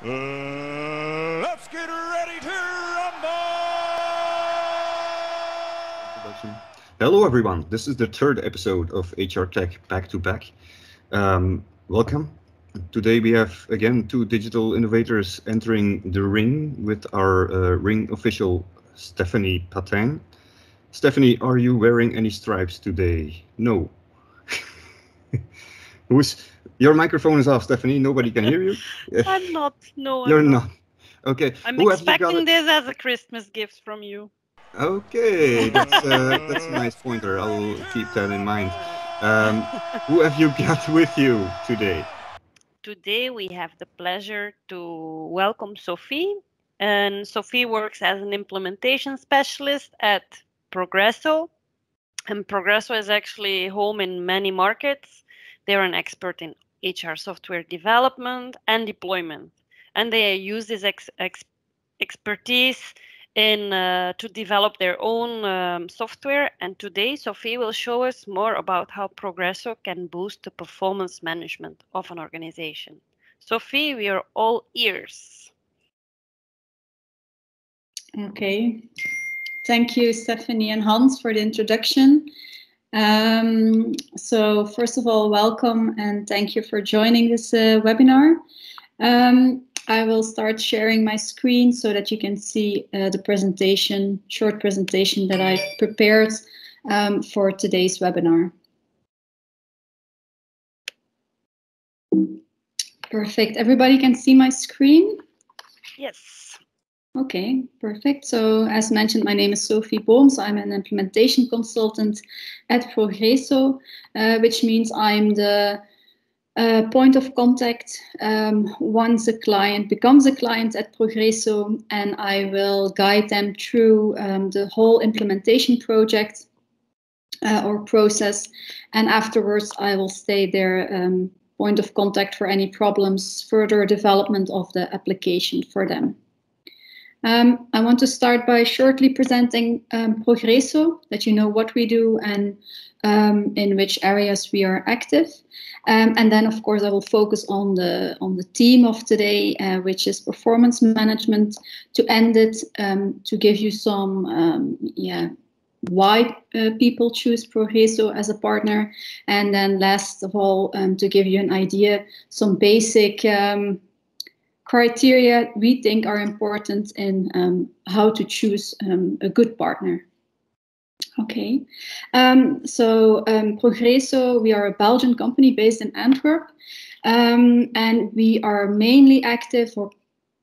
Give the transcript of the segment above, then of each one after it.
Let's get ready to rumble! Hello everyone, this is the third episode of HRTECH Back2Back. Welcome. Today we have again two digital innovators entering the ring with our ring official Stephanie Patin. Stephanie, are you wearing any stripes today? No. Your microphone is off, Stephanie. Nobody can hear you. I'm not. No, You're I'm not. not. Okay. I'm expecting this as a Christmas gift from you. Okay, that's a nice pointer. I'll keep that in mind. Who have you got with you today? Today we have the pleasure to welcome Sophie. And Sophie works as an implementation specialist at Progreso. And Progreso is actually home in many markets. They're an expert in HR software development and deployment. And they use this expertise to develop their own software. And today, Sophie will show us more about how Progreso can boost the performance management of an organization. Sophie, we are all ears. Okay. Thank you, Stephanie and Hans, for the introduction. So first of all, welcome and thank you for joining this webinar. I will start sharing my screen so that you can see the presentation, short presentation that I've prepared for today's webinar. Perfect. Everybody can see my screen? Yes. Okay, perfect. So as mentioned, my name is Sophie Booms. I'm an implementation consultant at Progreso, which means I'm the point of contact once a client becomes a client at Progreso, and I will guide them through the whole implementation project or process. And afterwards, I will stay their point of contact for any problems, further development of the application for them. I want to start by shortly presenting Progreso, that you know what we do and in which areas we are active. And then, of course, I will focus on the theme of today, which is performance management, to end it, to give you some, why people choose Progreso as a partner. And then last of all, to give you an idea, some basic criteria we think are important in how to choose a good partner. Okay, so Progreso, we are a Belgian company based in Antwerp, and we are mainly active, or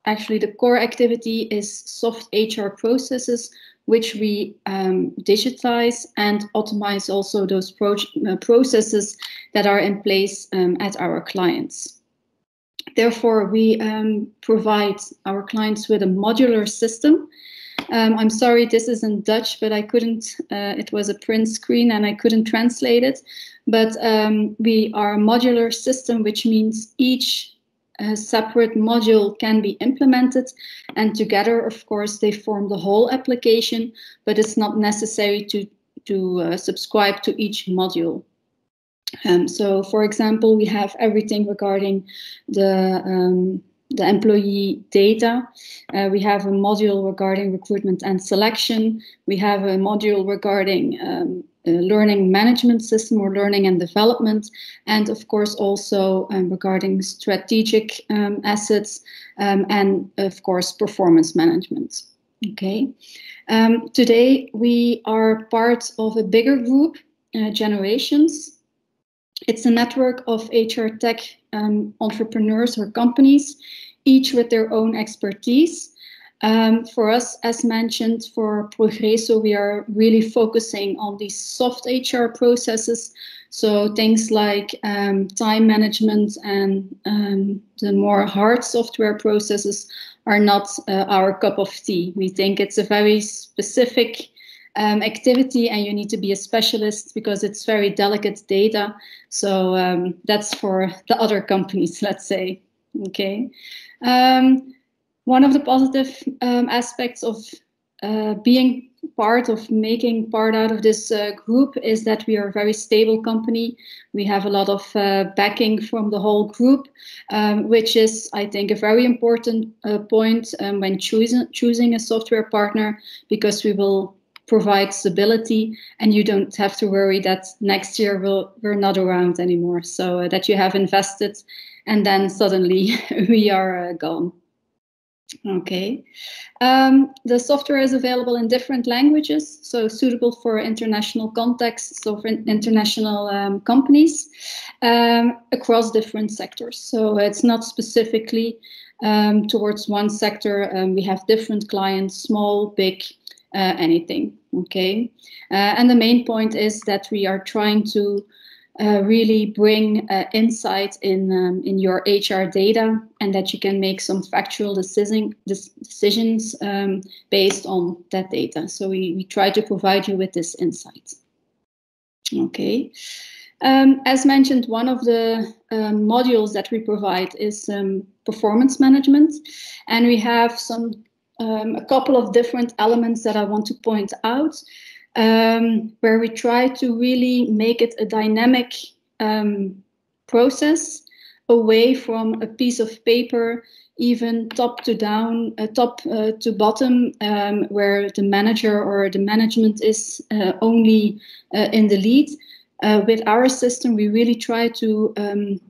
actually the core activity is soft HR processes, which we digitize and automate also those processes that are in place at our clients. Therefore, we provide our clients with a modular system. I'm sorry, this is in Dutch, but I couldn't, it was a print screen and I couldn't translate it. But we are a modular system, which means each separate module can be implemented. And together, of course, they form the whole application, but it's not necessary to subscribe to each module. So, for example, we have everything regarding the employee data. We have a module regarding recruitment and selection. We have a module regarding learning management system or learning and development. And of course, also regarding strategic assets and of course, performance management. Okay. Today, we are part of a bigger group, Generations. It's a network of HR tech entrepreneurs or companies, each with their own expertise. For us, as mentioned, for Progreso, we are really focusing on these soft HR processes. So things like time management and the more hard software processes are not our cup of tea. We think it's a very specific activity, and you need to be a specialist because it's very delicate data. So that's for the other companies, let's say. Okay. One of the positive aspects of being part of making part out of this group is that we are a very stable company. We have a lot of backing from the whole group, which is, I think, a very important point when choosing a software partner, because we will provide stability and you don't have to worry that next year we're not around anymore. So that you have invested and then suddenly we are gone. Okay. The software is available in different languages, so suitable for international contexts, so for international companies across different sectors. So it's not specifically towards one sector. We have different clients, small, big, anything. Okay. And the main point is that we are trying to really bring insight in your HR data, and that you can make some factual decisions based on that data. So we try to provide you with this insight. Okay. As mentioned, one of the modules that we provide is performance management, and we have a couple of different elements that I want to point out. Where we try to really make it a dynamic process, away from a piece of paper, even top to down, top to bottom, where the manager or the management is only in the lead. With our system, we really try to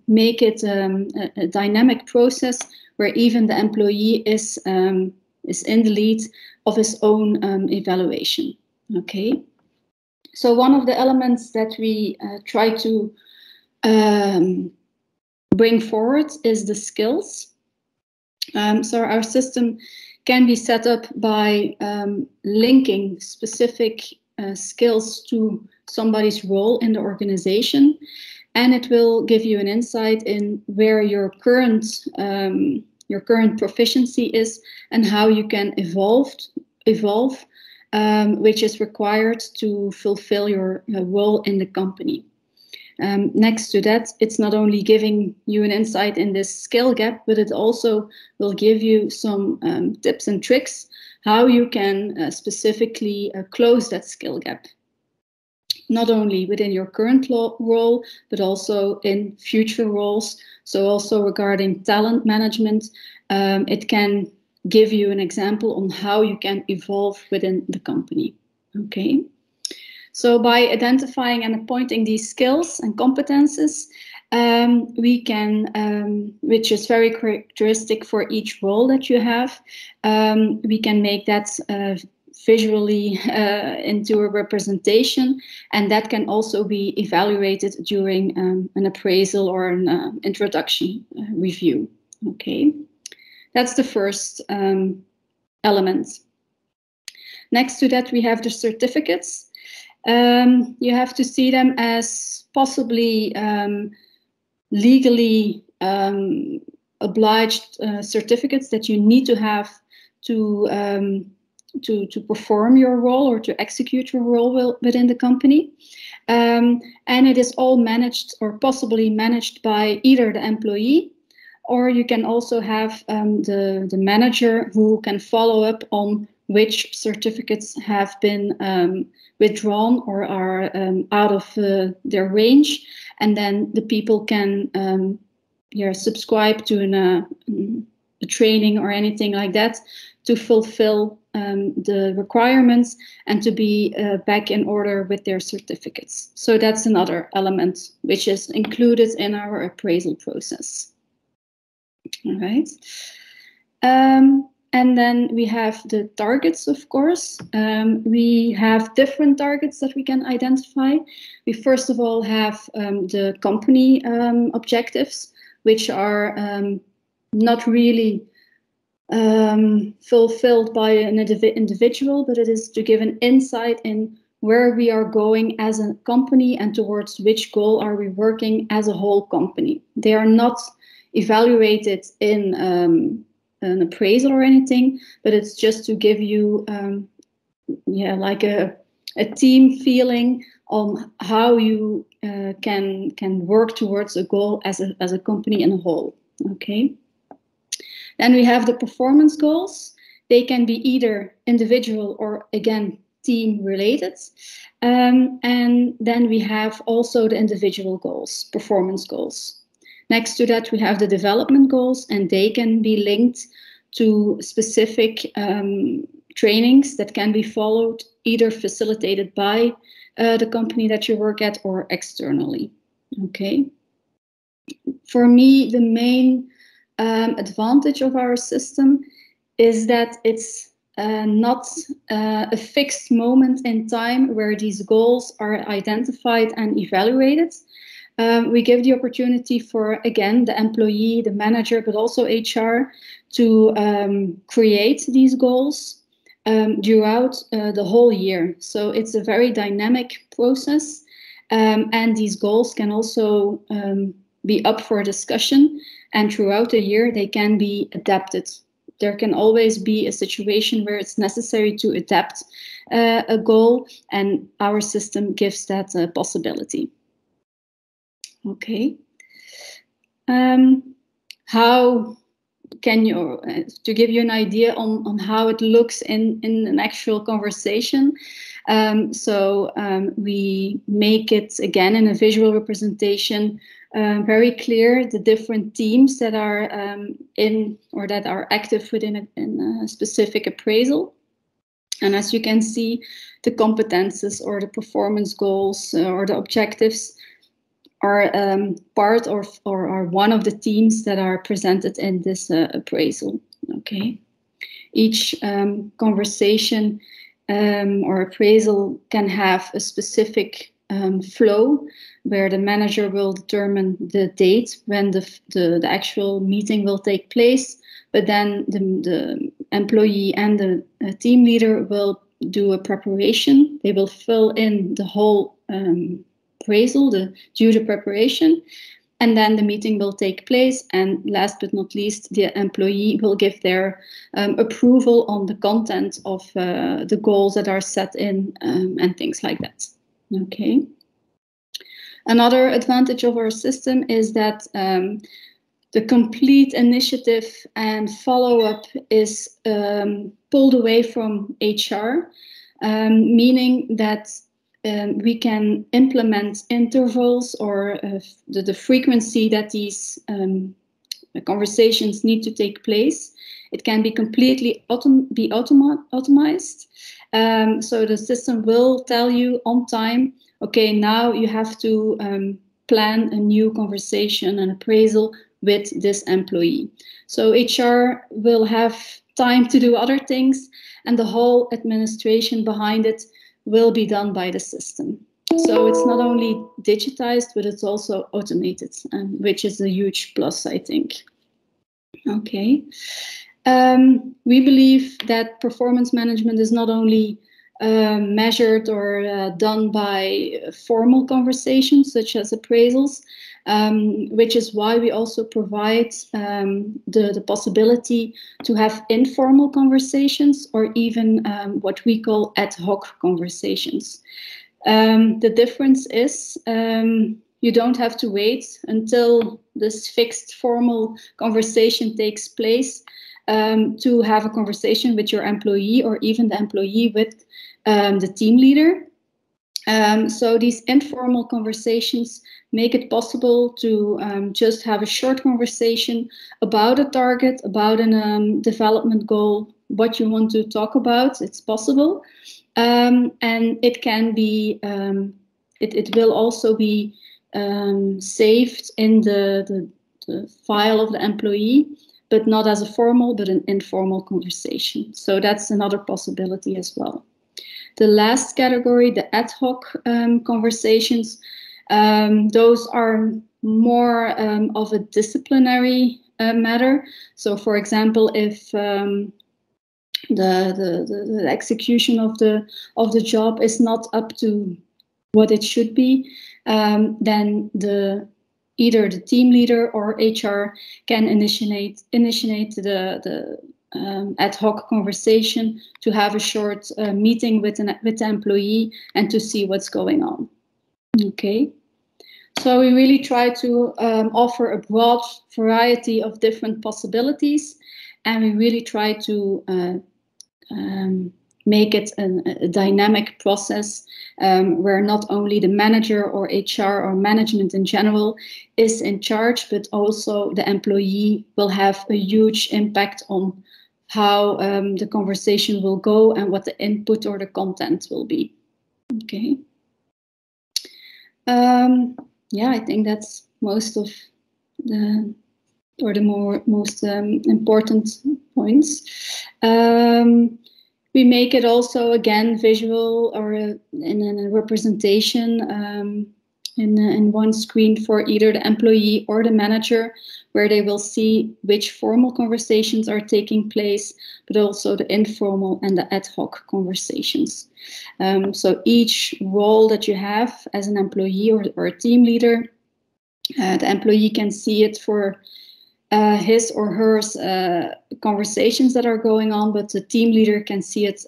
make it a dynamic process where even the employee is in the lead of his own evaluation. Okay, so one of the elements that we try to bring forward is the skills. So our system can be set up by linking specific skills to somebody's role in the organization, and it will give you an insight in where your current proficiency is and how you can evolve. Which is required to fulfill your role in the company. Next to that, it's not only giving you an insight in this skill gap, but it also will give you some tips and tricks how you can specifically close that skill gap. Not only within your current role, but also in future roles. So also regarding talent management, it can give you an example on how you can evolve within the company. Okay, so by identifying and appointing these skills and competences, we can, which is very characteristic for each role that you have, we can make that visually into a representation, and that can also be evaluated during an appraisal or an introduction review. Okay. That's the first element. Next to that, we have the certificates. You have to see them as possibly legally obliged certificates that you need to have to perform your role or to execute your role within the company. And it is all managed or possibly managed by either the employee, or you can also have the manager who can follow up on which certificates have been withdrawn or are out of their range. And then the people can subscribe to a training or anything like that to fulfill the requirements and to be back in order with their certificates. So that's another element which is included in our appraisal process. All right. And then we have the targets, of course. We have different targets that we can identify. We first of all have the company objectives, which are not really fulfilled by an individual, but it is to give an insight in where we are going as a company and towards which goal are we working as a whole company. They are not evaluated in an appraisal or anything, but it's just to give you like a team feeling on how you can work towards a goal as a company in a whole. Okay. Then we have the performance goals. They can be either individual or again team related. And then we have also the individual goals, performance goals. Next to that, we have the development goals, and they can be linked to specific trainings that can be followed, either facilitated by the company that you work at or externally. Okay. For me, the main advantage of our system is that it's not a fixed moment in time where these goals are identified and evaluated. We give the opportunity for, again, the employee, the manager, but also HR to create these goals throughout the whole year. So it's a very dynamic process, and these goals can also be up for discussion, and throughout the year they can be adapted. There can always be a situation where it's necessary to adapt a goal, and our system gives that possibility. Okay. How can you, to give you an idea on how it looks in an actual conversation, we make it again in a visual representation, very clear the different teams that are in or that are active within a specific appraisal. And as you can see, the competences or the performance goals or the objectives are part or are one of the teams that are presented in this appraisal. Okay. Each conversation or appraisal can have a specific flow where the manager will determine the date when the actual meeting will take place, but then the employee and the team leader will do a preparation. They will fill in the whole appraisal, due to preparation, and then the meeting will take place, and last but not least, the employee will give their approval on the content of the goals that are set in and things like that. Okay. Another advantage of our system is that the complete initiative and follow-up is pulled away from HR, meaning that we can implement intervals or the frequency that these conversations need to take place. It can be completely automized. So the system will tell you on time, okay, now you have to plan a new conversation and appraisal with this employee. So HR will have time to do other things, and the whole administration behind it will be done by the system. So it's not only digitized, but it's also automated, which is a huge plus, I think. Okay. We believe that performance management is not only measured or done by formal conversations such as appraisals, which is why we also provide the possibility to have informal conversations or even what we call ad hoc conversations. The difference is you don't have to wait until this fixed formal conversation takes place to have a conversation with your employee or even the employee with the team leader. So these informal conversations make it possible to just have a short conversation about a target, about a development goal, what you want to talk about. It's possible. And it can be, it will also be saved in the file of the employee, but not as a formal, but an informal conversation. So that's another possibility as well. The last category, the ad hoc conversations, those are more of a disciplinary matter. So, for example, if the execution of the job is not up to what it should be, then either the team leader or HR can initiate the ad hoc conversation to have a short meeting with the employee and to see what's going on. Okay, so we really try to offer a broad variety of different possibilities, and we really try to make it a dynamic process where not only the manager or HR or management in general is in charge, but also the employee will have a huge impact on how the conversation will go and what the input or the content will be. Okay. Yeah, I think that's most of the most important points. We make it also again visual or in a representation in one screen for either the employee or the manager, where they will see which formal conversations are taking place, but also the informal and the ad hoc conversations. So each role that you have as an employee or a team leader, the employee can see it for his or her conversations that are going on, but the team leader can see it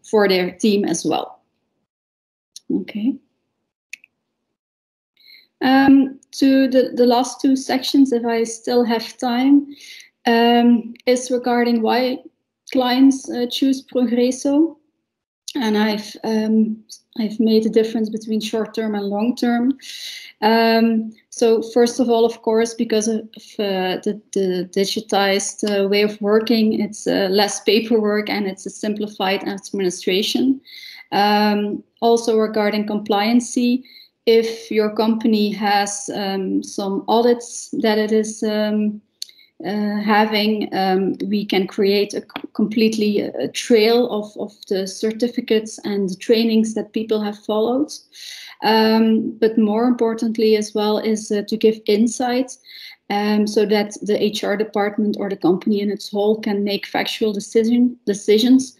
for their team as well. Okay. To the last two sections, if I still have time, is regarding why clients choose Progreso. And I've made a difference between short-term and long-term. So first of all, of course, because of the digitized way of working, it's less paperwork and it's a simplified administration. Also regarding compliancy, if your company has some audits that it is having, we can create completely a trail of the certificates and the trainings that people have followed. But more importantly as well is to give insight so that the HR department or the company in its whole can make factual decisions,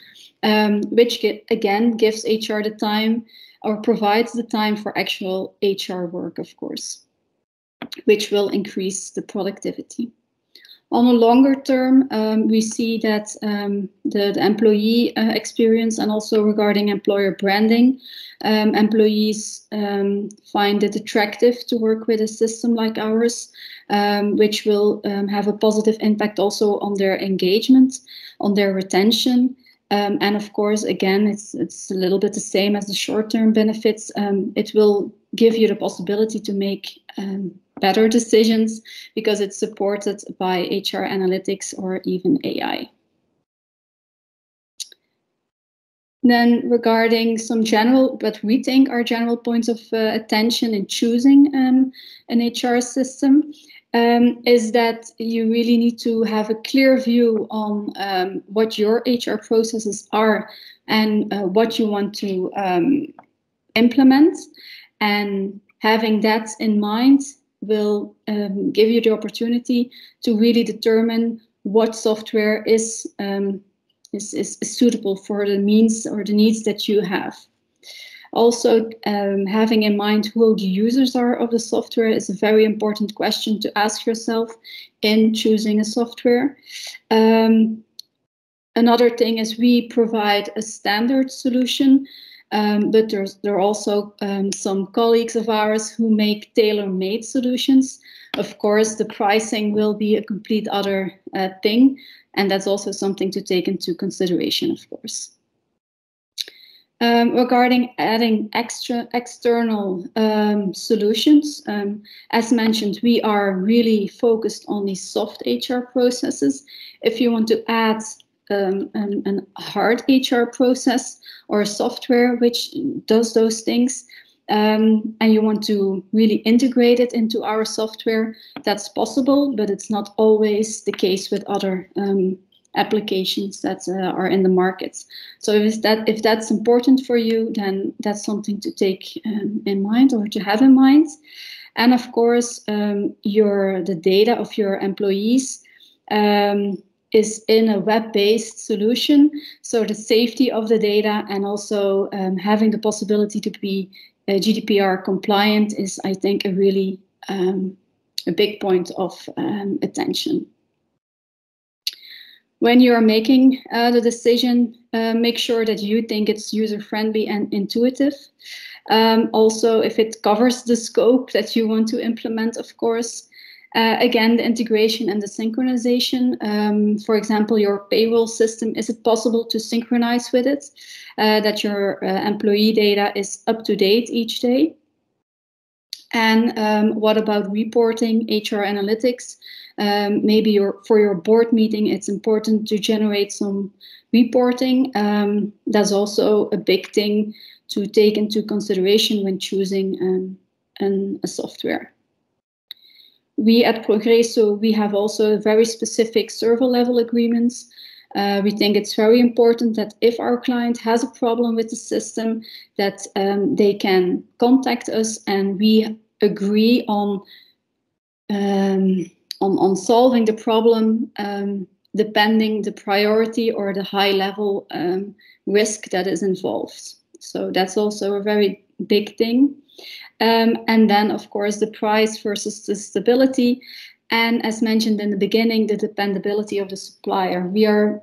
which again gives HR the time or provides the time for actual HR work, of course, which will increase the productivity. On a longer term, we see that the employee experience and also regarding employer branding, employees find it attractive to work with a system like ours, which will have a positive impact also on their engagement, on their retention. And of course, again, it's a little bit the same as the short-term benefits. It will give you the possibility to make better decisions because it's supported by HR analytics or even AI. Then regarding some general, but we think are general points of attention in choosing an HR system, is that you really need to have a clear view on what your HR processes are and what you want to implement. And having that in mind will give you the opportunity to really determine what software is suitable for the means or the needs that you have. Also, having in mind who the users are of the software is a very important question to ask yourself in choosing a software. Another thing is we provide a standard solution, but there are also some colleagues of ours who make tailor-made solutions. Of course, the pricing will be a complete other thing, and that's also something to take into consideration, of course. Regarding adding external solutions, as mentioned, we are really focused on these soft HR processes. If you want to add a hard HR process or a software which does those things, and you want to really integrate it into our software, that's possible, but it's not always the case with other applications that are in the market. So if that's important for you, then that's something to take in mind or to have in mind. And of course, the data of your employees is in a web-based solution. So the safety of the data and also having the possibility to be GDPR compliant is, I think, a really a big point of attention. When you are making the decision, make sure that you think it's user-friendly and intuitive. Also, if it covers the scope that you want to implement, of course. Again, the integration and the synchronization. For example, your payroll system, is it possible to synchronize with it? That your employee data is up to date each day? And what about reporting, HR analytics? Maybe for your board meeting, it's important to generate some reporting. That's also a big thing to take into consideration when choosing a software. We at Progreso, we have also very specific server level agreements. We think it's very important that if our client has a problem with the system, that they can contact us and we agree on solving the problem depending the priority or the high level risk that is involved. So that's also a very big thing. And then, of course, the price versus the stability. And as mentioned in the beginning, the dependability of the supplier. We are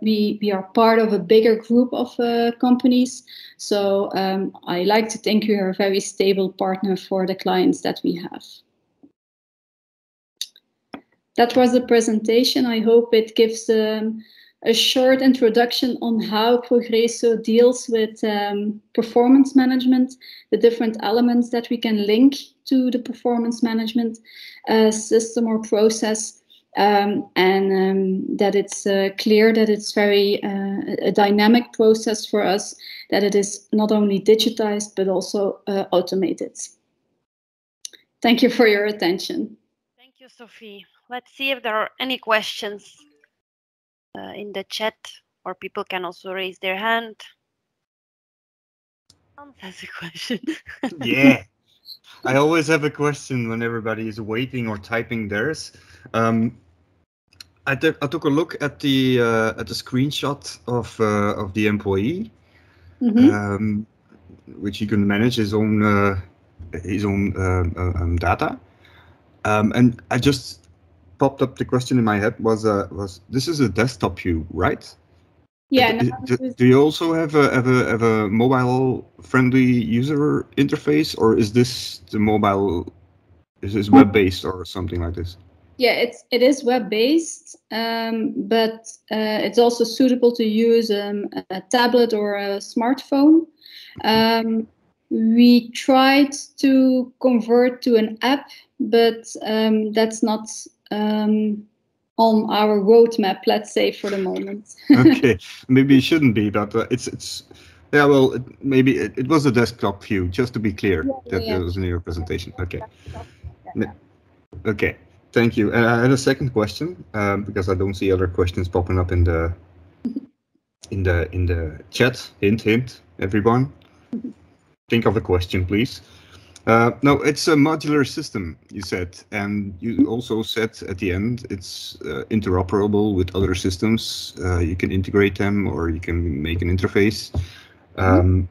part of a bigger group of companies. So I like to think we are a very stable partner for the clients that we have. That was the presentation. I hope it gives a short introduction on how Progreso deals with performance management, the different elements that we can link to the performance management system or process, and that it's clear that it's very a dynamic process for us, that it is not only digitized but also automated. Thank you for your attention. Thank you, Sophie. Let's see if there are any questions in the chat, or people can also raise their hand. That's a question. Yeah, I always have a question when everybody is waiting or typing theirs. I took a look at the screenshot of the employee, which he can manage his own data, and I just popped up the question in my head was this is a desktop view, right? Yeah. Do you also have a mobile friendly user interface, or is this the mobile? Is this web based or something like this? Yeah, it is web based, but it's also suitable to use a tablet or a smartphone. We tried to convert to an app, but that's not on our roadmap, let's say, for the moment. Okay, maybe it shouldn't be, but it's yeah. Well, maybe it was a desktop view, just to be clear. That was in your presentation. Okay. Okay. Thank you. And I had a second question because I don't see other questions popping up in the chat. Hint, everyone. Think of a question, please. No, it's a modular system, you said, and you also said at the end it's interoperable with other systems. You can integrate them, or you can make an interface. And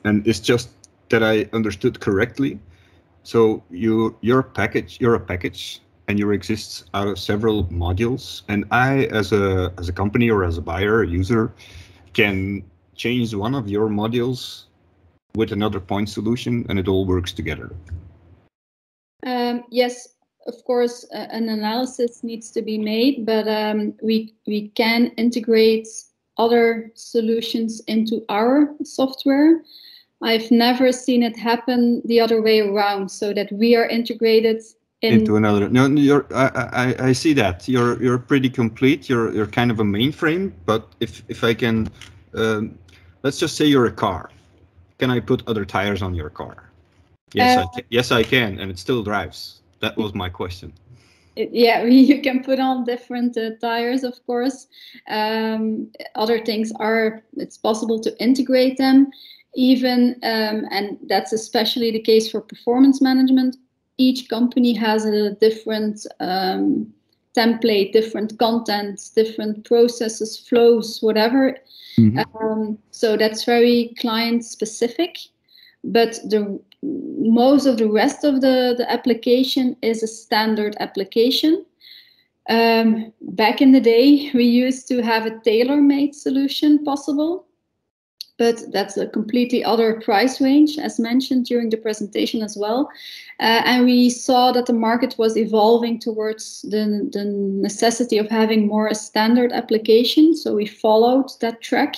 it's just that I understood correctly. So you're a package, and you exist out of several modules. And I, as a company or as a buyer, a user, can change one of your modules with another point solution, and it all works together. Yes, of course, an analysis needs to be made, but we can integrate other solutions into our software. I've never seen it happen the other way around, so that we are integrated into another. No, I see that you're pretty complete. You're kind of a mainframe, but if I can, let's just say you're a car. Can I put other tires on your car? Yes, yes, I can, and it still drives. That was my question. Yeah, you can put on different tires, of course. Other things it's possible to integrate them, even, and that's especially the case for performance management. Each company has a different template, different content, different processes, flows, whatever. So that's very client specific, but most of the rest of the application is a standard application. Back in the day, we used to have a tailor-made solution possible, but that's a completely other price range, as mentioned during the presentation as well. And we saw that the market was evolving towards the necessity of having more a standard application. So we followed that track.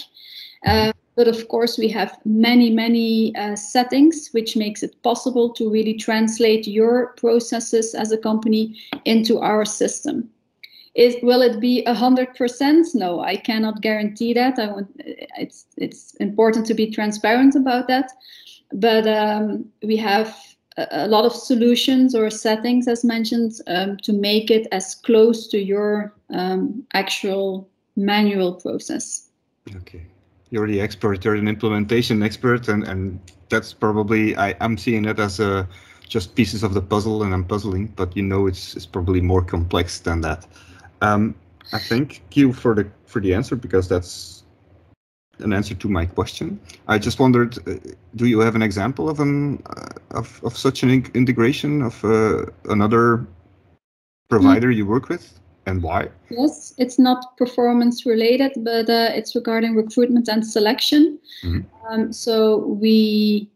But of course, we have many settings, which makes it possible to really translate your processes as a company into our system. Will it be 100%? No, I cannot guarantee that. It's important to be transparent about that. But we have a lot of solutions or settings, as mentioned, to make it as close to your actual manual process. Okay. You're the expert, you're an implementation expert, and that's probably, I'm seeing it as just pieces of the puzzle, and I'm puzzling, but you know it's probably more complex than that. I thank you for the answer, because that's an answer to my question. I just wondered, do you have an example of such an integration of another provider you work with, and why? Yes, it's not performance related, but it's regarding recruitment and selection. Mm-hmm. So we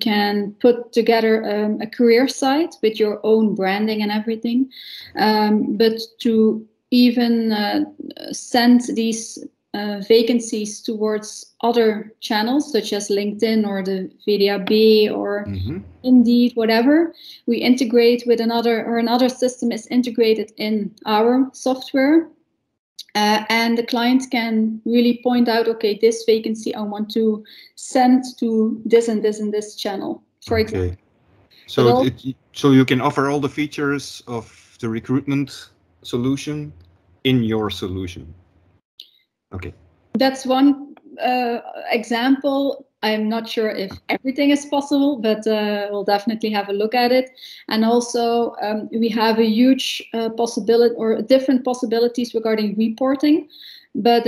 can put together a career site with your own branding and everything, but to even send these vacancies towards other channels such as LinkedIn or the VDAB or mm-hmm. Indeed, whatever, we integrate with another system is integrated in our software. And the client can really point out, okay, this vacancy I want to send to this and this and this channel, for example. So you can offer all the features of the recruitment solution in your solution. Okay. That's one example. I'm not sure if everything is possible, but we'll definitely have a look at it. And also, we have a huge possibility or different possibilities regarding reporting. But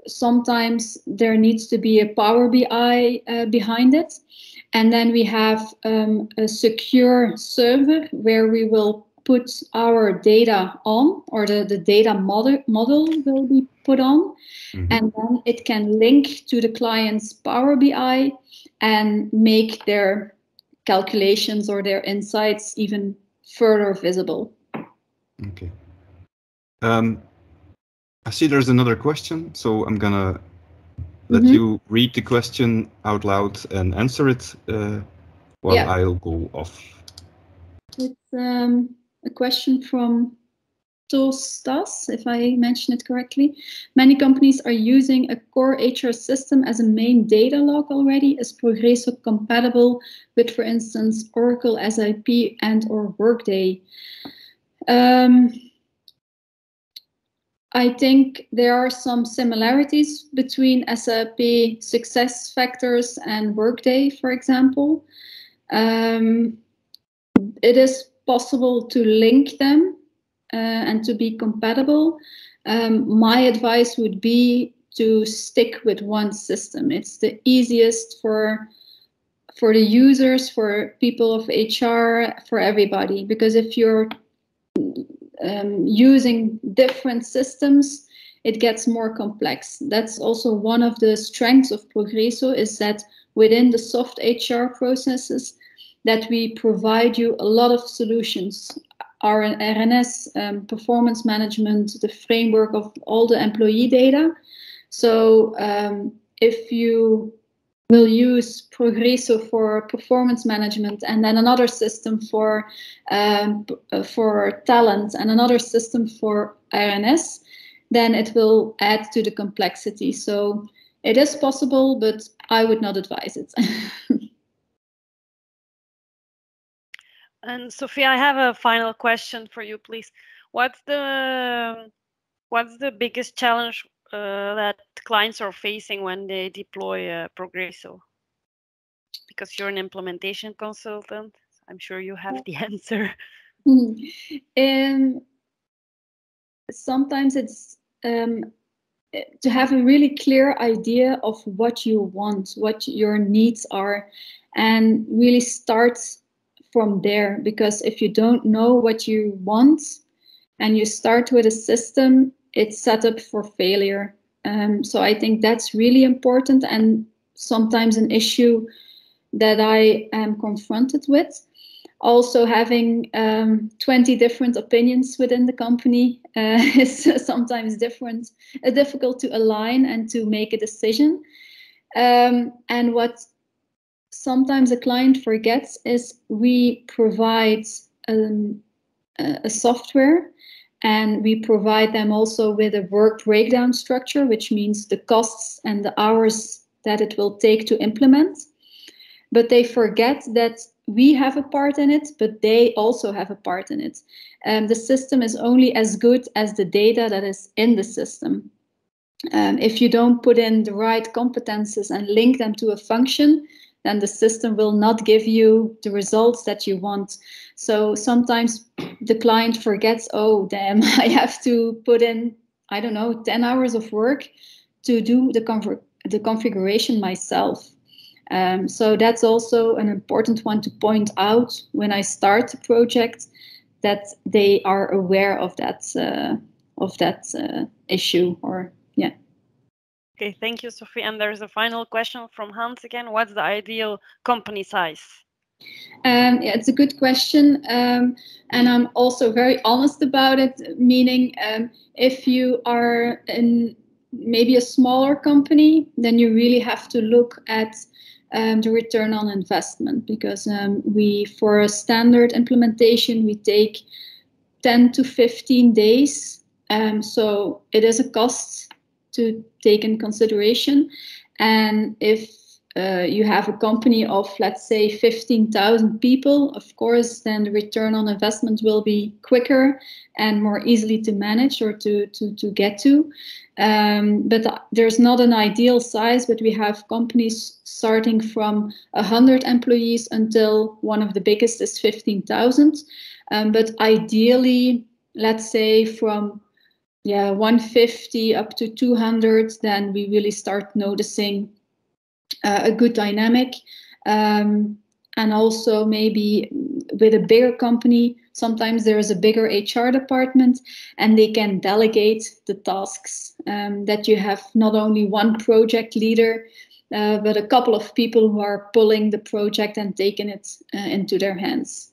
sometimes there needs to be a Power BI behind it. And then we have a secure server where we will put our data on, or the data model will be put on, mm-hmm. and then it can link to the client's Power BI and make their calculations or their insights even further visible. Okay. I see there's another question, so I'm gonna let mm-hmm. you read the question out loud and answer it while I'll go off. It's a question from Tostas, if I mention it correctly. Many companies are using a core HR system as a main data log already. Is Progreso compatible with, for instance, Oracle, SAP, and or Workday? I think there are some similarities between SAP SuccessFactors and Workday, for example. It is possible to link them and to be compatible. My advice would be to stick with one system. It's the easiest for the users, for people of HR, for everybody. Because if you're using different systems, it gets more complex. That's also one of the strengths of Progreso, is that within the soft HR processes, that we provide you a lot of solutions. Our RNS, performance management, the framework of all the employee data. So if you will use Progreso for performance management, and then another system for talent, and another system for RNS, then it will add to the complexity. So it is possible, but I would not advise it. And Sophia, I have a final question for you, please. What's the biggest challenge that clients are facing when they deploy Progreso? Because you're an implementation consultant, I'm sure you have the answer. Sometimes it's to have a really clear idea of what you want, what your needs are, and really start from there. Because if you don't know what you want and you start with a system, it's set up for failure. So I think that's really important, and sometimes an issue that I am confronted with. Also, having 20 different opinions within the company is sometimes difficult to align and to make a decision. And what sometimes a client forgets is we provide a software, and we provide them also with a work breakdown structure, which means the costs and the hours that it will take to implement. But they forget that we have a part in it, but they also have a part in it. The system is only as good as the data that is in the system. If you don't put in the right competences and link them to a function, then the system will not give you the results that you want. So sometimes the client forgets, oh, damn, I have to put in, I don't know, 10 hours of work to do the configuration myself. So that's also an important one to point out when I start the project, that they are aware of that issue. Or yeah. Okay, thank you, Sophie. And there's a final question from Hans again. What's the ideal company size? Yeah, it's a good question, and I'm also very honest about it. Meaning, if you are in maybe a smaller company, then you really have to look at the return on investment, because for a standard implementation, we take 10 to 15 days. So it is a cost to take in consideration. And if you have a company of, let's say, 15,000 people, of course, then the return on investment will be quicker and more easily to manage or to get to. But there's not an ideal size, but we have companies starting from 100 employees until one of the biggest is 15,000. But ideally, let's say from 150 up to 200, then we really start noticing a good dynamic. And also maybe with a bigger company, sometimes there is a bigger HR department and they can delegate the tasks, that you have not only one project leader, but a couple of people who are pulling the project and taking it into their hands.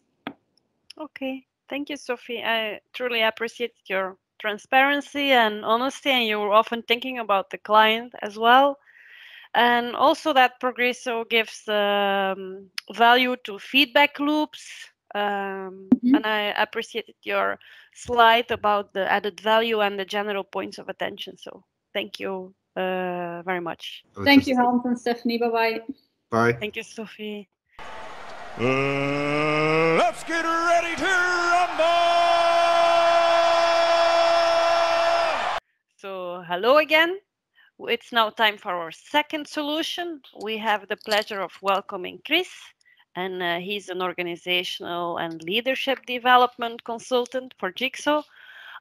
Okay, thank you, Sophie. I truly appreciate your transparency and honesty, and you're often thinking about the client as well. And also that Progreso gives value to feedback loops. And I appreciated your slide about the added value and the general points of attention. So thank you very much. Thank you, Hans and Stephanie. Bye-bye. Bye. Thank you, Sophie. Let's get ready to rumble! So hello again. It's now time for our second solution. We have the pleasure of welcoming Chris, and he's an organizational and leadership development consultant for Jigsaw.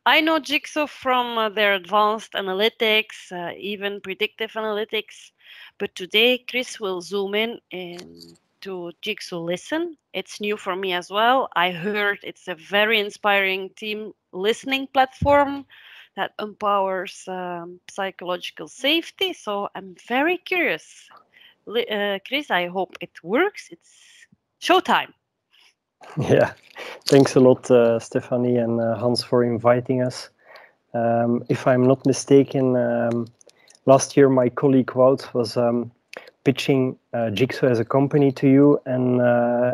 I know Jigsaw from their advanced analytics, even predictive analytics, but today Chris will zoom in to Jigsaw Listen. It's new for me as well. I heard it's a very inspiring team listening platform that empowers psychological safety. So I'm very curious. Chris, I hope it works. It's showtime. Yeah, thanks a lot, Stephanie and Hans, for inviting us. If I'm not mistaken, last year my colleague Wout was pitching Jigsaw as a company to you, and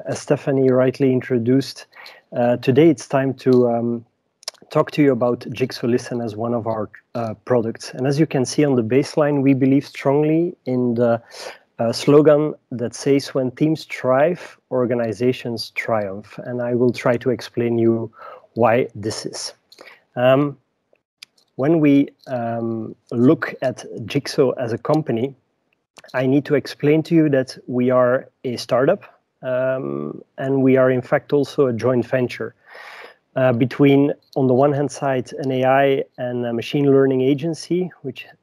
as Stephanie rightly introduced, today it's time to talk to you about Jigsaw Listen as one of our products. And as you can see on the baseline, we believe strongly in the slogan that says, when teams thrive, organizations triumph. And I will try to explain you why this is. When we look at Jigsaw as a company, I need to explain to you that we are a startup, and we are in fact also a joint venture between, on the one hand side, an AI and a machine learning agency,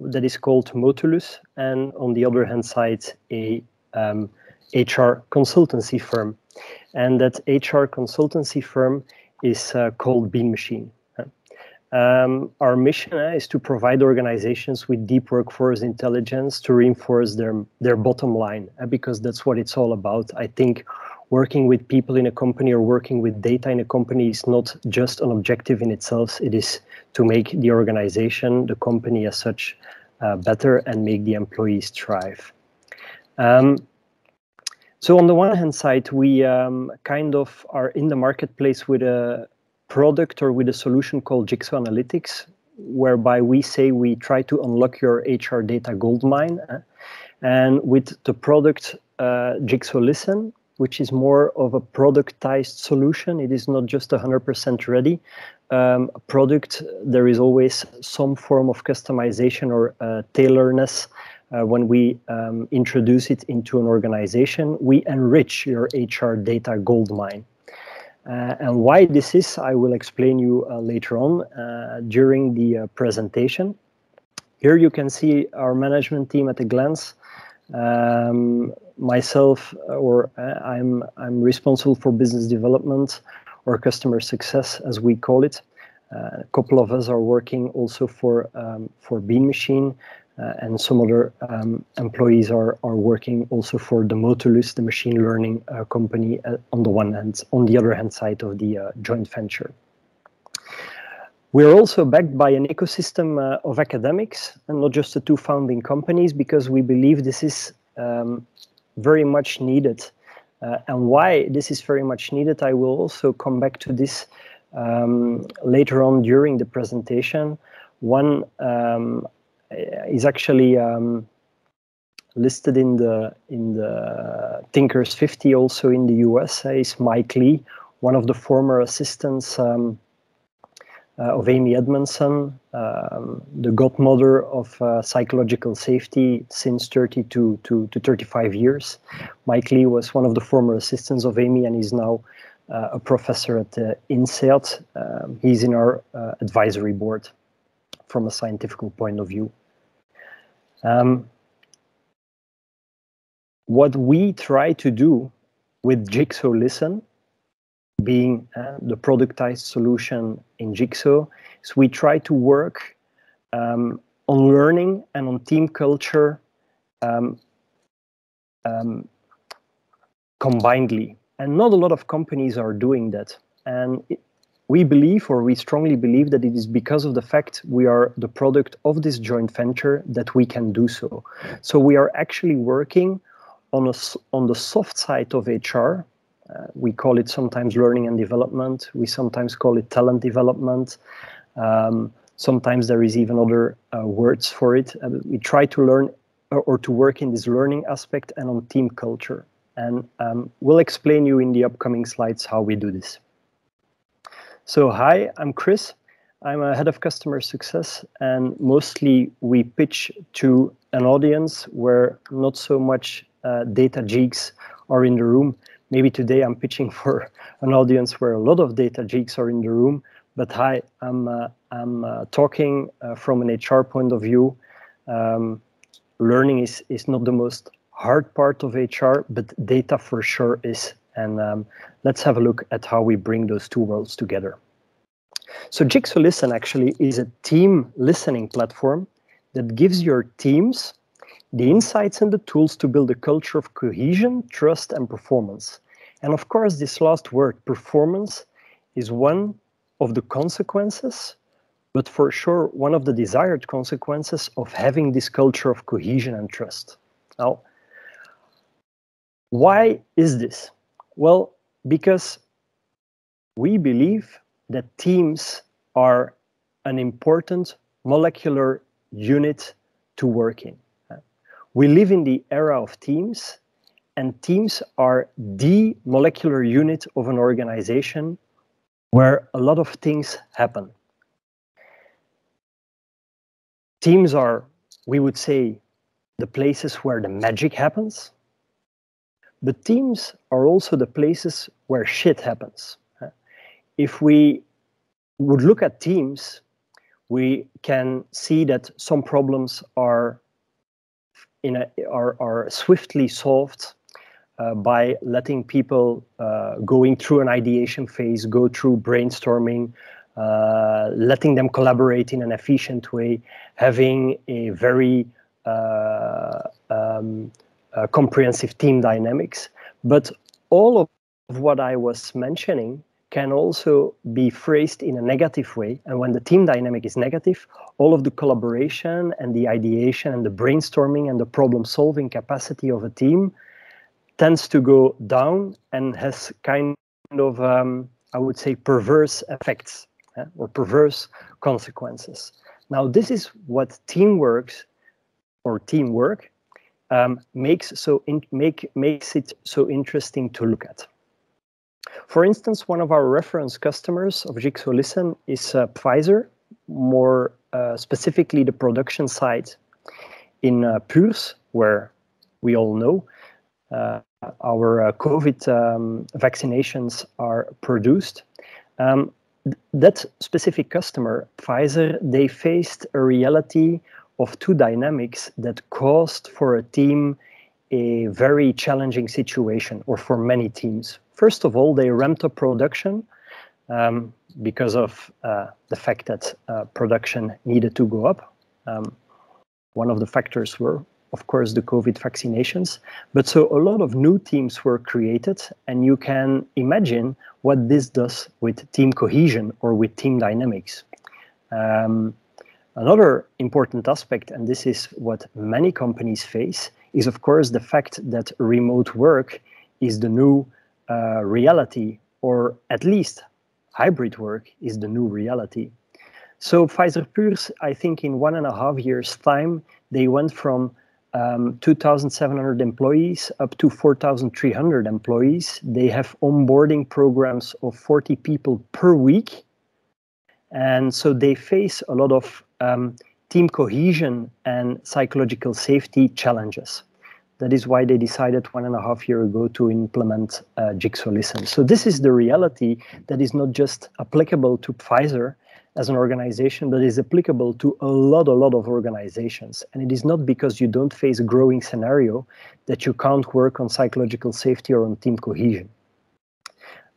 that is called Motulus, and on the other hand side, a HR consultancy firm. And that HR consultancy firm is called Bean Machine. Our mission is to provide organizations with deep workforce intelligence to reinforce their bottom line, because that's what it's all about. I think working with people in a company or working with data in a company is not just an objective in itself. It is to make the organization, the company as such, better and make the employees thrive. So on the one hand side, we kind of are in the marketplace with a product or with a solution called Jigsaw Analytics, whereby we say we try to unlock your HR data goldmine. And with the product Jigsaw Listen, which is more of a productized solution, it is not just 100% ready. Product, there is always some form of customization or tailoredness. When we introduce it into an organization, we enrich your HR data goldmine. And why this is, I will explain you later on during the presentation. Here you can see our management team at a glance. Myself, I'm responsible for business development or customer success, as we call it. A couple of us are working also for Bean Machine, and some other employees are working also for the Motulus, the machine learning company, on the one hand. On the other hand side of the joint venture. We're also backed by an ecosystem of academics, and not just the two founding companies, because we believe this is very much needed. And why this is very much needed, I will also come back to this later on during the presentation. One is actually listed in the Thinkers 50, also in the US, is Mike Lee, one of the former assistants of Amy Edmondson, the godmother of psychological safety since 30 to 35 years. Mike Lee was one of the former assistants of Amy and is now a professor at INSEAD. He's in our advisory board from a scientific point of view. What we try to do with Jigsaw Listen, being the productized solution in Jigsaw, is we try to work on learning and on team culture combinedly. And not a lot of companies are doing that. And we believe, or we strongly believe, that it is because of the fact we are the product of this joint venture that we can do so. So we are actually working on the soft side of HR. We call it sometimes learning and development. We sometimes call it talent development. Sometimes there is even other words for it. We try to learn or to work in this learning aspect and on team culture. And we'll explain you in the upcoming slides how we do this. So hi, I'm Chris. I'm a head of customer success, and mostly we pitch to an audience where not so much data geeks are in the room. Maybe today I'm pitching for an audience where a lot of data geeks are in the room. But hi, I'm talking from an HR point of view. Learning is not the most hard part of HR, but data for sure is. And let's have a look at how we bring those two worlds together. So Jigsaw Listen actually is a team listening platform that gives your teams the insights and the tools to build a culture of cohesion, trust, and performance. And of course, this last word, performance, is one of the consequences, but for sure, one of the desired consequences of having this culture of cohesion and trust. Now, why is this? Well, because we believe that teams are an important molecular unit to work in. We live in the era of teams, and teams are the molecular unit of an organization where a lot of things happen. Teams are, we would say, the places where the magic happens, but teams are also the places where shit happens. If we would look at teams, we can see that some problems are swiftly solved by letting people going through an ideation phase, go through brainstorming, letting them collaborate in an efficient way, having a very comprehensive team dynamics. But all of what I was mentioning can also be phrased in a negative way. And when the team dynamic is negative, all of the collaboration and the ideation and the brainstorming and the problem-solving capacity of a team tends to go down and has kind of, I would say, perverse effects or perverse consequences. Now, this is what teamwork makes it so interesting to look at. For instance, one of our reference customers of JiGSO Listen is Pfizer, more specifically the production site in Puurs, where we all know our COVID vaccinations are produced. That specific customer, Pfizer, they faced a reality of two dynamics that caused for a team a very challenging situation, or for many teams. First of all, they ramped up production because of the fact that production needed to go up. One of the factors were, of course, the COVID vaccinations. But so a lot of new teams were created, and you can imagine what this does with team cohesion or with team dynamics. Another important aspect, and this is what many companies face, is of course the fact that remote work is the new reality, or at least hybrid work is the new reality. So Pfizer Puurs, I think in 1.5 years' time, they went from 2,700 employees up to 4,300 employees. They have onboarding programs of 40 people per week. And so they face a lot of team cohesion and psychological safety challenges. That is why they decided 1.5 years ago to implement JiGSO Listen. So this is the reality that is not just applicable to Pfizer as an organization, but is applicable to a lot of organizations. And it is not because you don't face a growing scenario that you can't work on psychological safety or on team cohesion.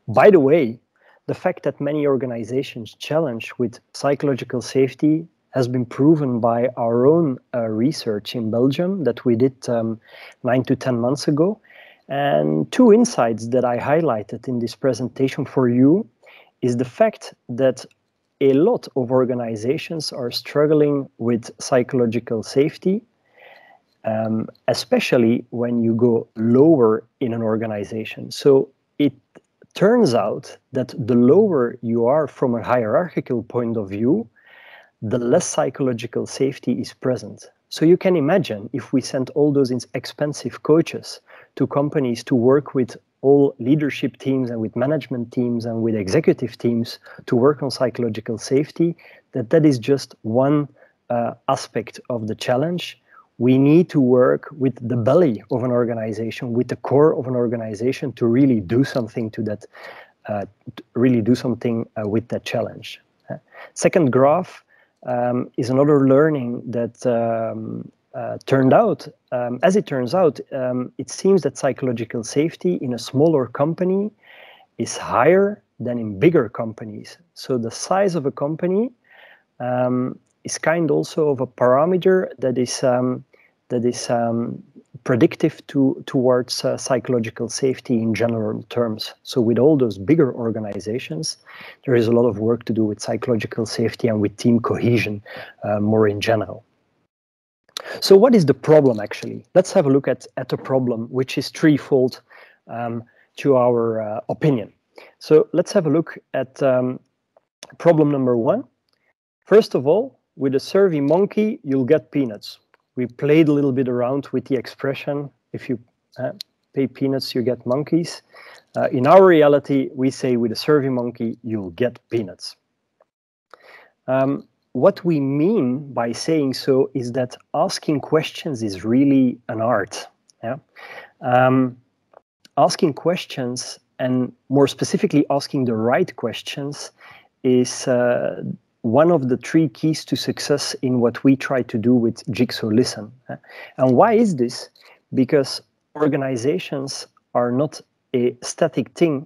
By the way, the fact that many organizations challenge with psychological safety has been proven by our own research in Belgium that we did 9 to 10 months ago. And two insights that I highlighted in this presentation for you is the fact that a lot of organizations are struggling with psychological safety, especially when you go lower in an organization. So it turns out that the lower you are from a hierarchical point of view, the less psychological safety is present. So you can imagine if we sent all those expensive coaches to companies to work with all leadership teams and with management teams and with executive teams to work on psychological safety, that is just one aspect of the challenge. We need to work with the belly of an organization, with the core of an organization to really do something to that, with that challenge. Second graph is another learning that turned out, as it turns out, it seems that psychological safety in a smaller company is higher than in bigger companies. So the size of a company is kind also of a parameter that is predictive towards psychological safety in general terms. So with all those bigger organizations, there is a lot of work to do with psychological safety and with team cohesion more in general. So what is the problem actually? Let's have a look at the problem, which is threefold to our opinion. So let's have a look at problem number one. First of all, with a survey monkey, you'll get peanuts. We played a little bit around with the expression, if you pay peanuts, you get monkeys. In our reality, we say with a survey monkey, you'll get peanuts. What we mean by saying so is that asking questions is really an art. Yeah? Asking questions, and more specifically asking the right questions, is one of the 3 keys to success in what we try to do with JiGSO Listen. And why is this? Because organizations are not a static thing,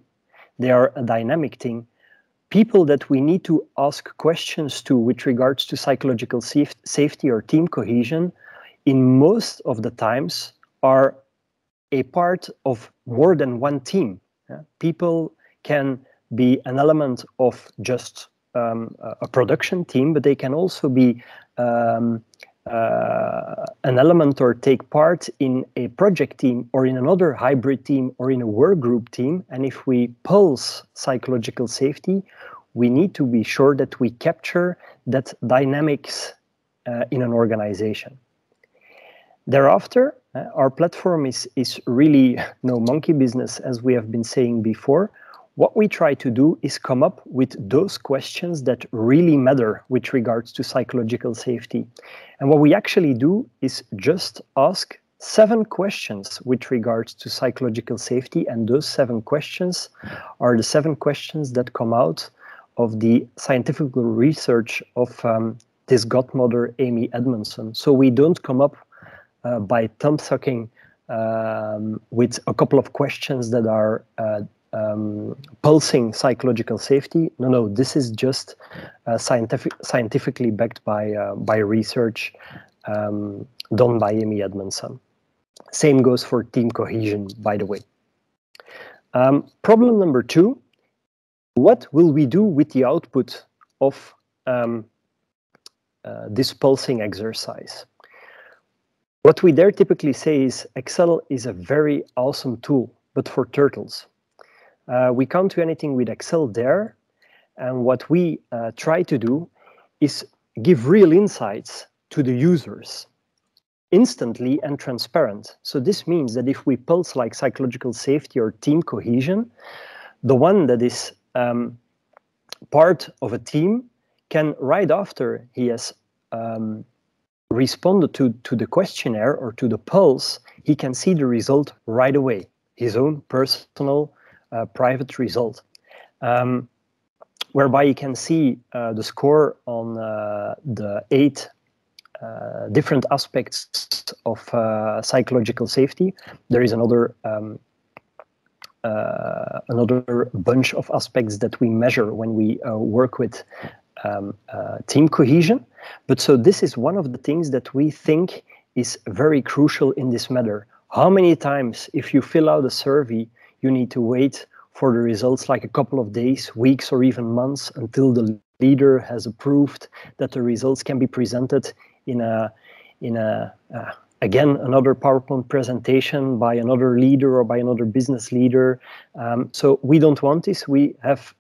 they are a dynamic thing. people that we need to ask questions to with regards to psychological safety or team cohesion, in most of the times, are a part of more than one team. People can be an element of just a production team, but they can also be an element or take part in a project team or in another hybrid team or in a work group team. And if we pulse psychological safety, we need to be sure that we capture that dynamics in an organization. Thereafter, our platform is really no monkey business, as we have been saying before. What we try to do is come up with those questions that really matter with regards to psychological safety. And what we actually do is just ask 7 questions with regards to psychological safety, and those 7 questions are the 7 questions that come out of the scientific research of this godmother, Amy Edmondson. So we don't come up by thumb-sucking with a couple of questions that are pulsing psychological safety. No, this is just scientifically backed by research done by Amy Edmondson. Same goes for team cohesion, by the way. Problem number 2, what will we do with the output of this pulsing exercise? What we there typically say is Excel is a very awesome tool, but for turtles. We can't do anything with Excel there. And what we try to do is give real insights to the users instantly and transparent. So this means that if we pulse like psychological safety or team cohesion, the one that is part of a team can, right after he has responded to the questionnaire or to the pulse, he can see the result right away, his own personal private result, whereby you can see the score on the 8 different aspects of psychological safety. There is another bunch of aspects that we measure when we work with team cohesion. But so this is one of the things that we think is very crucial in this matter. How many times, if you fill out a survey, you need to wait for the results like a couple of days, weeks, or even months until the leader has approved that the results can be presented in again, another PowerPoint presentation by another leader or by another business leader. So we don't want this. We have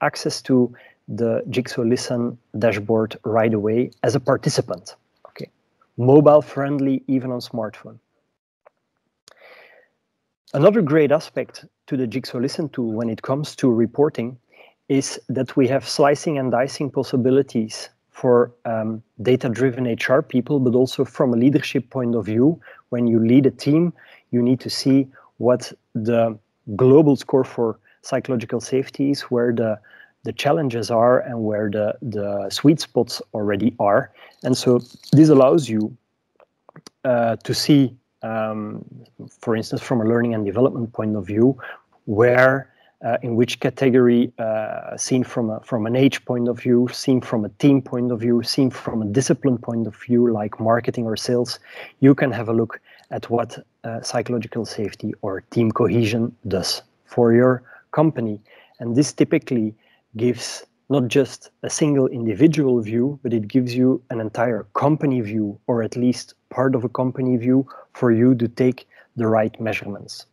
access to the Jigsaw Listen dashboard right away as a participant. Okay, mobile friendly, even on smartphone. Another great aspect to the Jigsaw Listen tool when it comes to reporting is that we have slicing and dicing possibilities for data-driven HR people, but also from a leadership point of view. When you lead a team, you need to see what the global score for psychological safety is, where the challenges are, and where the sweet spots already are. And so this allows you to see, for instance, from a learning and development point of view, where in which category, seen from an age point of view, seen from a team point of view, seen from a discipline point of view, like marketing or sales, you can have a look at what psychological safety or team cohesion does for your company. And this typically gives not just a single individual view, but it gives you an entire company view, or at least part of a company view, for you to take the right measurements.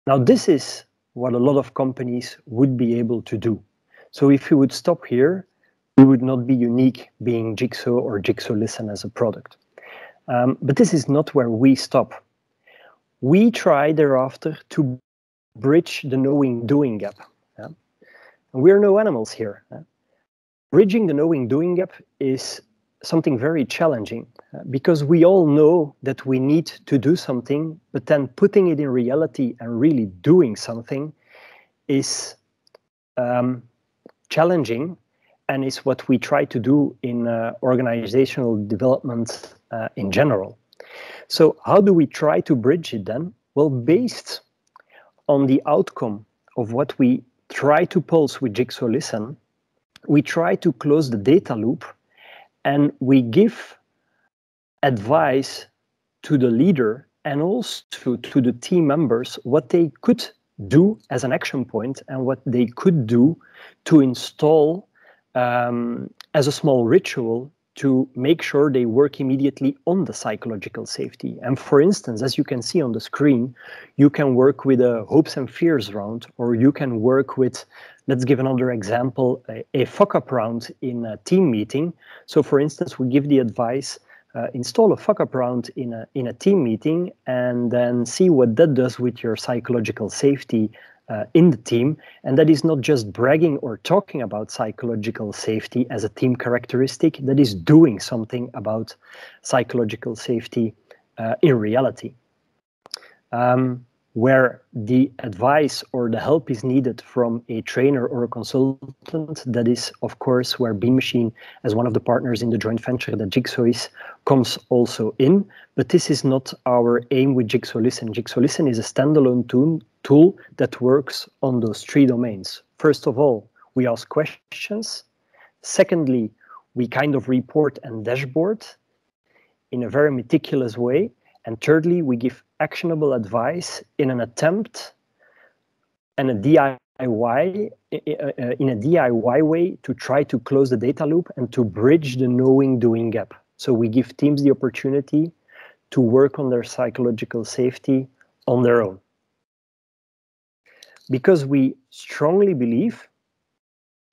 Now, this is what a lot of companies would be able to do. So if you would stop here, we would not be unique being Jigsaw or Jigsaw Listen as a product. But this is not where we stop. We try thereafter to bridge the knowing-doing gap. Yeah? We're no animals here. Yeah? Bridging the knowing-doing gap is something very challenging because we all know that we need to do something, but then putting it in reality and really doing something is challenging, and is what we try to do in organizational development in general. So how do we try to bridge it then? Well, based on the outcome of what we try to pulse with Jigsaw Listen, we try to close the data loop, and we give advice to the leader and also to the team members what they could do as an action point and what they could do to install as a small ritual to make sure they work immediately on the psychological safety. And for instance, as you can see on the screen, you can work with a hopes and fears round, or you can work with, let's give another example, a fuck-up round in a team meeting. So for instance, we give the advice, install a fuck-up round in a team meeting, and then see what that does with your psychological safety in the team. And that is not just bragging or talking about psychological safety as a team characteristic, that is doing something about psychological safety in reality. Where the advice or the help is needed from a trainer or a consultant, that is, of course, where Beam Machine, as one of the partners in the joint venture that Jigsaw is, comes also in. But this is not our aim with Jigsaw Listen. Jigsaw Listen is a standalone tool that works on those three domains. First of all, we ask questions. Secondly, we kind of report and dashboard in a very meticulous way. And thirdly, we give actionable advice in an attempt and a DIY way to try to close the data loop and to bridge the knowing-doing gap. So we give teams the opportunity to work on their psychological safety on their own. Because we strongly believe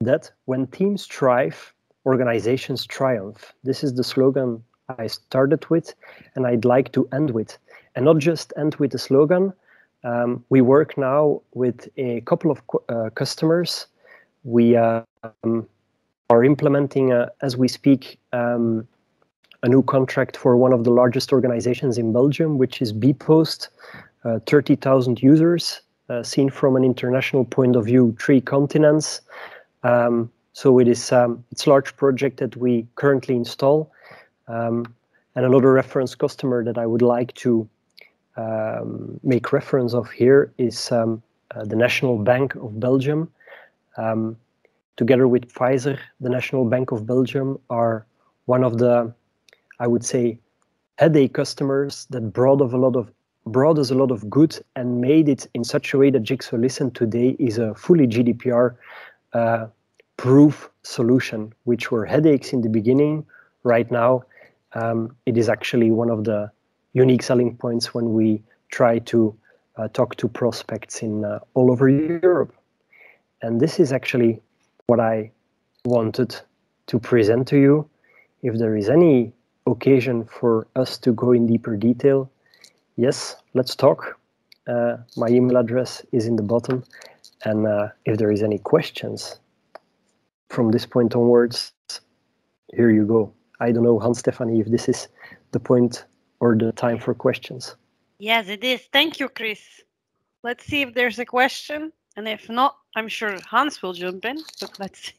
that when teams thrive, organizations triumph. This is the slogan I started with, and I'd like to end with. And not just end with a slogan. We work now with a couple of customers. We are implementing, as we speak, a new contract for one of the largest organizations in Belgium, which is bpost, 30,000 users, seen from an international point of view, 3 continents. So it's a large project that we currently install. And another reference customer that I would like to make reference of here is the National Bank of Belgium. Together with Pfizer, the National Bank of Belgium are one of the, I would say, headache customers that brought us a lot of good and made it in such a way that Jigsaw Listen today is a fully GDPR proof solution, which were headaches in the beginning. Right now, it is actually one of the unique selling points when we try to talk to prospects in all over Europe. And this is actually what I wanted to present to you. If there is any occasion for us to go in deeper detail, yes, let's talk. My email address is in the bottom. And if there is any questions from this point onwards, here you go. I don't know, Hans-Stephanie, if this is the point or the time for questions. Yes, it is. Thank you, Chris. Let's see if there's a question. And if not, I'm sure Hans will jump in. But let's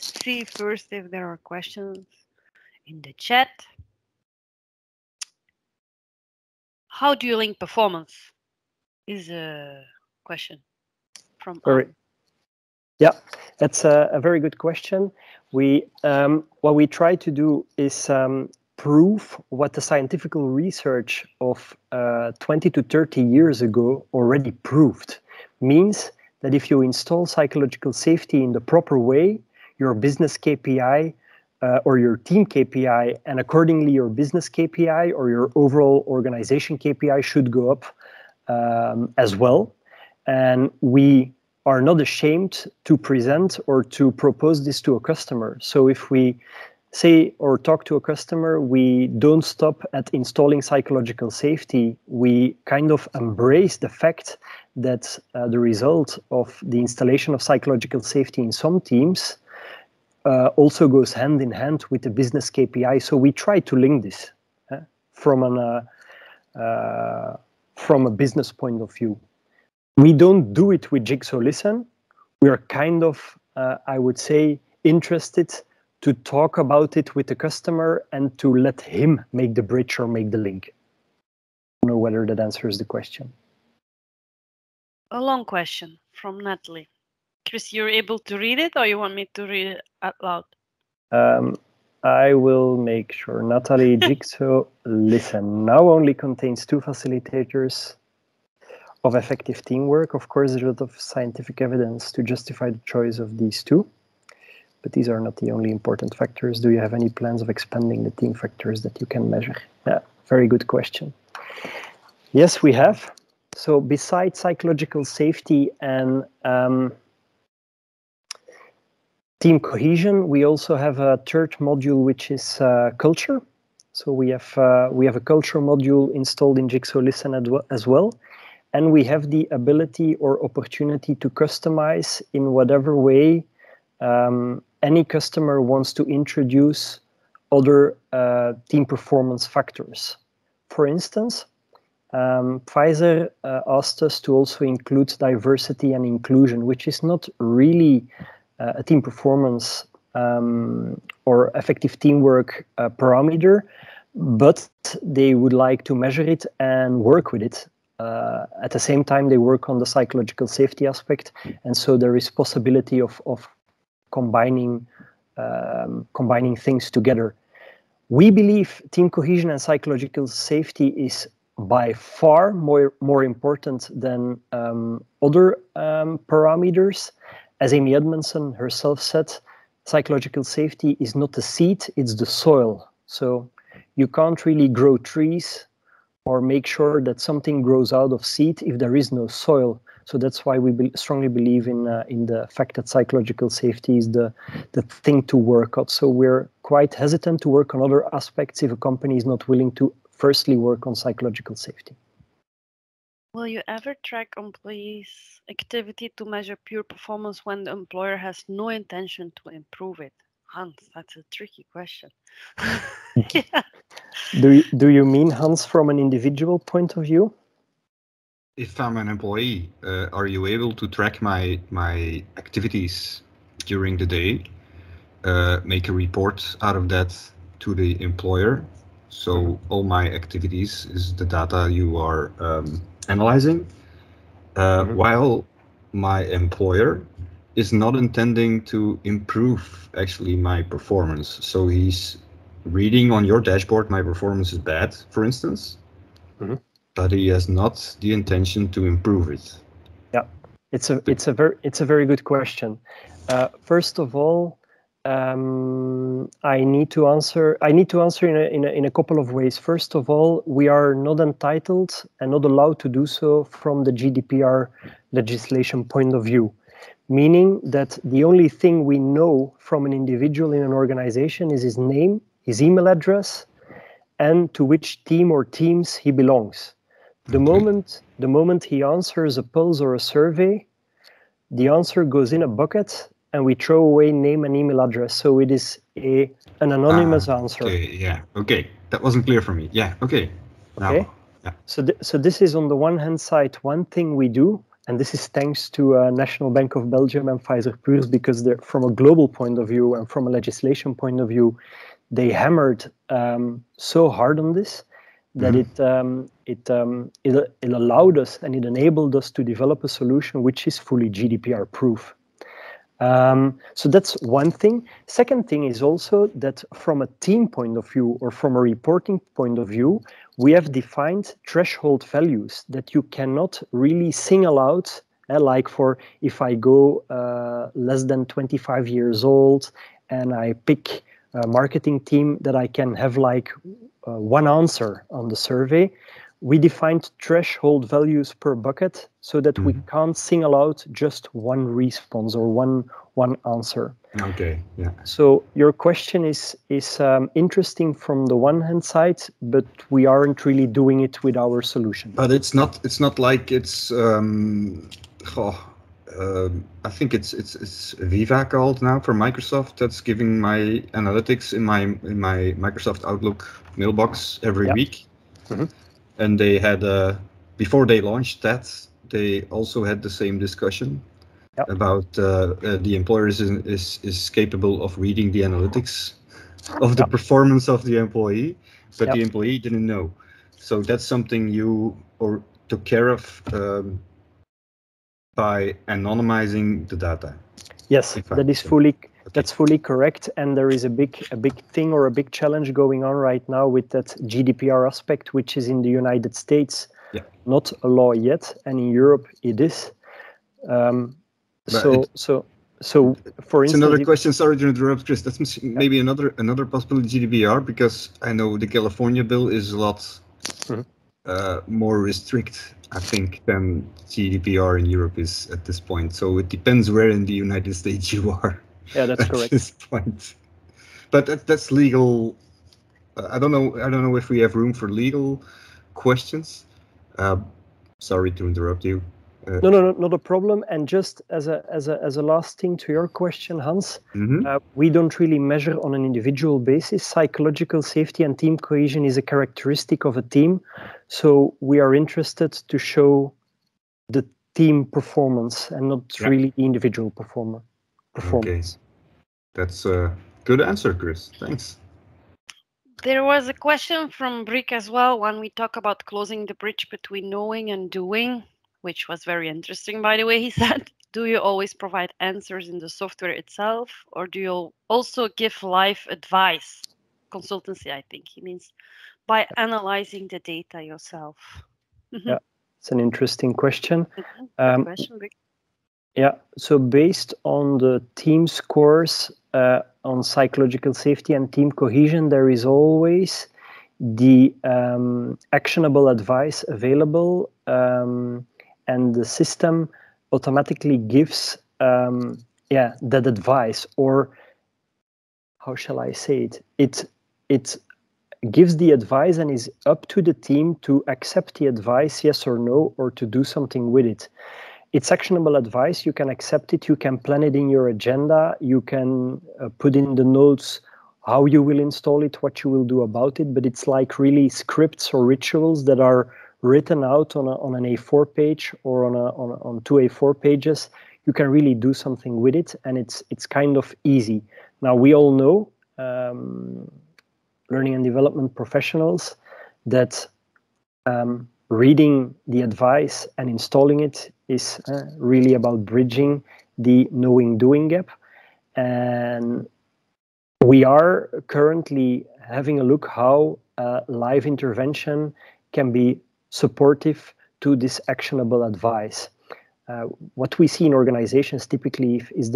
see first if there are questions in the chat. How do you link performance? Is a question from Yeah, that's a very good question. What we try to do is prove what the scientific research of 20 to 30 years ago already proved. Means that if you install psychological safety in the proper way, your business KPI or your team KPI, and accordingly your business KPI or your overall organization KPI should go up as well. And we are not ashamed to present or to propose this to a customer. So if we say or talk to a customer, we don't stop at installing psychological safety. We kind of embrace the fact that the result of the installation of psychological safety in some teams also goes hand in hand with the business KPI. So we try to link this from a business point of view. We don't do it with Jigsaw Listen. We are kind of, I would say, interested to talk about it with the customer and to let him make the bridge or make the link. I don't know whether that answers the question. A long question from Natalie. Chris, you're able to read it, or you want me to read it out loud? I will make sure. Natalie, Jigsaw, listen. Now only contains 2 facilitators of effective teamwork. Of course, there's a lot of scientific evidence to justify the choice of these 2, but these are not the only important factors. Do you have any plans of expanding the team factors that you can measure? Yeah, very good question. Yes, we have. So besides psychological safety and team cohesion, we also have a third module, which is culture. So we have a culture module installed in Jigsaw Listen as well. And we have the ability or opportunity to customize in whatever way any customer wants to introduce other team performance factors. For instance, Pfizer asked us to also include diversity and inclusion, which is not really a team performance or effective teamwork parameter, but they would like to measure it and work with it. At the same time, they work on the psychological safety aspect, and so there is possibility of combining things together. We believe team cohesion and psychological safety is by far more important than other parameters. As Amy Edmondson herself said, psychological safety is not the seed, it's the soil. So you can't really grow trees or make sure that something grows out of seed if there is no soil. So that's why we strongly believe in the fact that psychological safety is the thing to work on. So we're quite hesitant to work on other aspects if a company is not willing to firstly work on psychological safety. Will you ever track employees' activity to measure pure performance when the employer has no intention to improve it? Hans, that's a tricky question. Yeah. Do you mean, Hans, from an individual point of view? If I'm an employee, are you able to track my activities during the day, make a report out of that to the employer? So all my activities is the data you are analyzing, while my employer is not intending to improve actually my performance. So he's reading on your dashboard, my performance is bad, for instance, but he has not the intention to improve it. Yeah, it's a very good question. First of all, I need to answer in a couple of ways. First of all, we are not entitled and not allowed to do so from the GDPR legislation point of view, meaning that the only thing we know from an individual in an organization is his name, his email address, and to which team or teams he belongs. The moment he answers a polls or a survey, the answer goes in a bucket and we throw away name and email address. So it is an anonymous answer. Okay, yeah, okay. That wasn't clear for me. Yeah, okay. Okay. Now, yeah. So this is on the one hand side, one thing we do, and this is thanks to National Bank of Belgium and Pfizer Puurs, because they're from a global point of view and from a legislation point of view, they hammered so hard on this that it allowed us and it enabled us to develop a solution which is fully GDPR proof. So that's one thing. Second thing is also that from a team point of view or from a reporting point of view, we have defined threshold values that you cannot really single out, like for if I go less than 25 years old and I pick a marketing team that I can have like one answer on the survey. We defined threshold values per bucket so that we can't single out just one response or one answer. Okay, yeah. So your question is interesting from the one hand side, but we aren't really doing it with our solution. But it's not like it's I think it's Viva called now for Microsoft, that's giving my analytics in my Microsoft Outlook mailbox every week. And they had before they launched that, they also had the same discussion about the employer is capable of reading the analytics of the performance of the employee, but the employee didn't know. So that's something you took care of by anonymizing the data. Yes, that is fully Okay. that's fully correct. And there is a big thing or a big challenge going on right now with that GDPR aspect, which is in the United States not a law yet, and in Europe it is. So for instance, another question. Sorry to interrupt, Chris. That's maybe another possibility GDPR, because I know the California bill is a lot more restrict, I think, than GDPR in Europe is at this point. So it depends where in the United States you are. Yeah, that's correct. At this point, but that's legal. I don't know if we have room for legal questions. Sorry to interrupt you. No, not a problem. And just as a last thing to your question, Hans, we don't really measure on an individual basis. Psychological safety and team cohesion is a characteristic of a team. So we are interested to show the team performance and not really the individual performance. Okay, that's a good answer, Chris. Thanks. There was a question from Brick as well when we talk about closing the bridge between knowing and doing, which was very interesting, by the way. He said, do you always provide answers in the software itself, or do you also give live advice? Consultancy, I think he means, by analyzing the data yourself. Yeah, it's an interesting question. Good question, Brick. Yeah, so based on the team scores on psychological safety and team cohesion, there is always the actionable advice available, and the system automatically gives that advice, or how shall I say it? It gives the advice and is up to the team to accept the advice, yes or no, or to do something with it. It's actionable advice. You can accept it. You can plan it in your agenda. You can put in the notes how you will install it, what you will do about it. But it's like really scripts or rituals that are written out on an A4 page or on two A4 pages. You can really do something with it, and it's kind of easy. Now, we all know, learning and development professionals, that reading the advice and installing it is really about bridging the knowing-doing gap. And we are currently having a look how live intervention can be supportive to this actionable advice. What we see in organizations typically if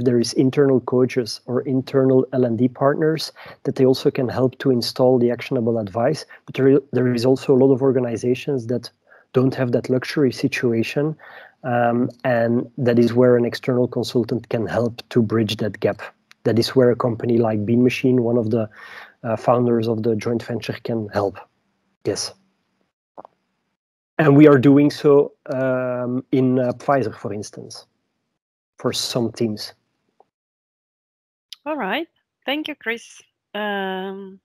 there is internal coaches or internal L&D partners, that they also can help to install the actionable advice. But there is also a lot of organizations that don't have that luxury situation, and that is where an external consultant can help to bridge that gap. That is where a company like Bean Machine, one of the founders of the joint venture, can help. Yes. And we are doing so in Pfizer, for instance, for some teams. All right. Thank you, Chris. I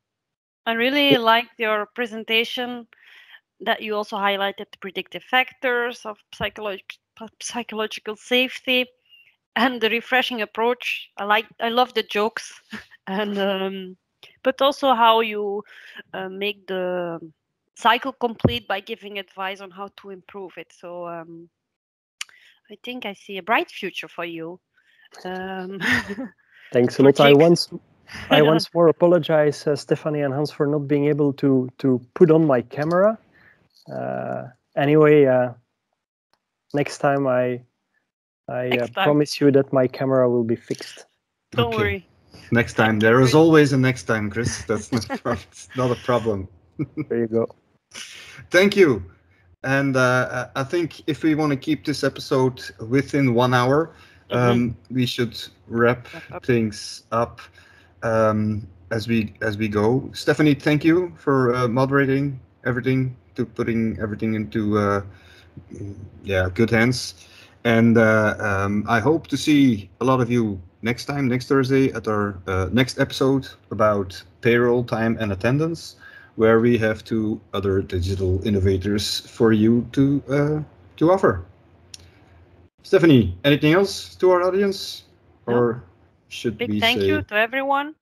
really liked your presentation, that you also highlighted the predictive factors of psychological safety and the refreshing approach. I love the jokes, and but also how you make the cycle complete by giving advice on how to improve it. So I think I see a bright future for you. Thanks a lot. I once more apologize, Stephanie and Hans, for not being able to put on my camera. Anyway, next time I promise you that my camera will be fixed. Don't worry. Next time. There is always a next time, Chris. That's not a problem. There you go. Thank you. And I think if we want to keep this episode within 1 hour, we should wrap things up as we go. Stephanie, thank you for moderating everything, to putting everything into good hands. And I hope to see a lot of you next Thursday, at our next episode about payroll, time, and attendance, where we have 2 other digital innovators for you to offer. Stephanie, anything else to our audience? No. Or should we say... Big thank you to everyone.